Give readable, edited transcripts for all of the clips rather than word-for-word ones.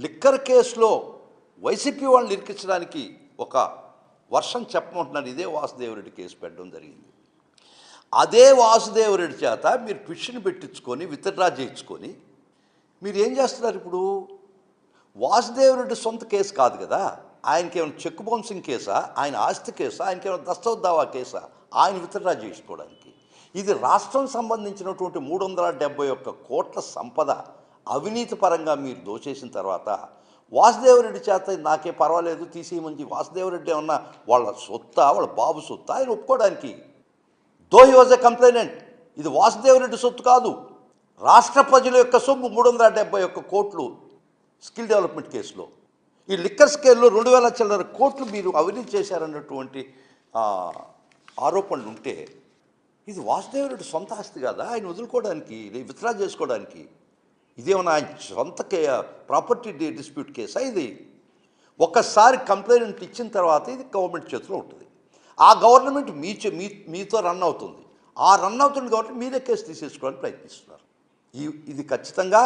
Liquor కేసులో YCP వాళ్ళని ఇరికించడానికి ఒక వర్షం చెప్పమంటున్నారు. ఇదే వాసుదేవరెడ్డి కేసు పెట్టడం జరిగింది. అదే వాసుదేవరెడ్డి చేత మీరు పిటిషన్ పెట్టించుకొని విత్డ్రా చేయించుకొని మీరు ఏం చేస్తున్నారు? ఇప్పుడు వాసుదేవరెడ్డి సొంత కేసు కాదు కదా, ఆయనకి ఏమైనా చెక్ బౌన్సింగ్ కేసా, ఆయన ఆస్తి కేసా, ఆయనకి ఏమైనా దస్తవత్ దావా కేసా ఆయన విత్డ్రా చేసుకోవడానికి? ఇది రాష్ట్రం సంబంధించినటువంటి 371 కోట్ల సంపద అవినీతి పరంగా మీరు దోచేసిన తర్వాత వాసుదేవరెడ్డి చేత నాకే పర్వాలేదు తీసేయమని వాసుదేవరెడ్డి ఏమన్నా వాళ్ళ సొత్తా, వాళ్ళ బాబు సొత్తా ఆయన ఒప్పుకోవడానికి? Though he was a complainant. ఇది వాసుదేవరెడ్డి సొత్తు కాదు, రాష్ట్ర ప్రజల యొక్క సొమ్ము 371 కోట్లు స్కిల్ డెవలప్మెంట్ కేసులో. ఈ లిక్కర్ స్కేల్లో 2000 చిల్లర కోట్లు మీరు అవినీతి చేశారన్నటువంటి ఆరోపణలు ఉంటే ఇది వాసుదేవరెడ్డి సొంత ఆస్తి కాదా ఆయన వదులుకోవడానికి, విత్డ్రా చేసుకోవడానికి? ఇదేమన్నా ఆయన సొంత ప్రాపర్టీ డిస్ప్యూట్ కేసా ఇది? ఒక్కసారి కంప్లైంట్ ఇచ్చిన తర్వాత ఇది గవర్నమెంట్ చేతిలో ఉంటుంది. ఆ గవర్నమెంట్ మీతో రన్ అవుతుంది. ఆ రన్ అవుతుంది కాబట్టి మీరే కేసు తీసేసుకోవడానికి ప్రయత్నిస్తున్నారు. ఇది ఖచ్చితంగా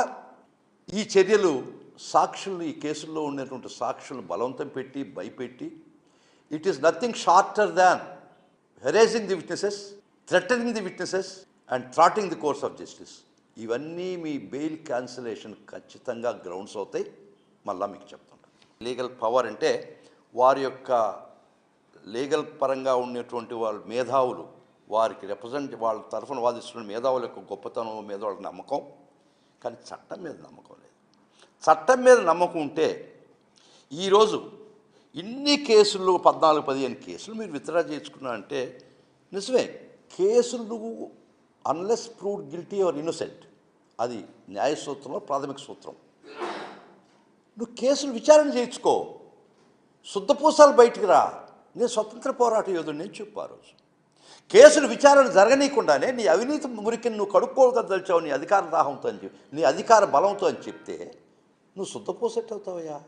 ఈ చర్యలు సాక్షులు, ఈ కేసుల్లో ఉన్నటువంటి సాక్షులను బలవంతం పెట్టి భయపెట్టి, it is nothing shorter than harassing the witnesses, threatening the witnesses and thwarting the course of justice. ఇవన్నీ మీ బెయిల్ క్యాన్సిలేషన్ ఖచ్చితంగా గ్రౌండ్స్ అవుతాయి. మళ్ళీ మీకు చెప్తుంటాను. లీగల్ పవర్ అంటే వారి యొక్క లీగల్ పరంగా ఉన్నటువంటి వాళ్ళ మేధావులు, వారికి వాళ్ళ తరఫున వాదిస్తున్న మేధావుల యొక్క గొప్పతనం మీద వాళ్ళకి నమ్మకం, కానీ చట్టం మీద నమ్మకం లేదు. చట్టం మీద నమ్మకం ఉంటే ఈరోజు ఇన్ని కేసులు 14-15 కేసులు మీరు విత్డ్రా చేసుకున్నారంటే నిజమే. కేసులు unless proved guilty are innocent, అది న్యాయ సూత్రంలో ప్రాథమిక సూత్రం. నువ్వు కేసులు విచారణ చేయించుకో, శుద్ధపూసాలు బయటికి రా, నేను స్వతంత్ర పోరాట యోధుడు నేను చెప్పు. రోజు కేసులు విచారణ జరగనీయకుండానే నీ అవినీతి మురికిని నువ్వు కడుక్కోగదలిచావు నీ అధికార దాహంతో అని చెప్పి, నీ అధికార బలంతో అని చెప్తే నువ్వు శుద్ధపూసెట్ అవుతావయ్యా.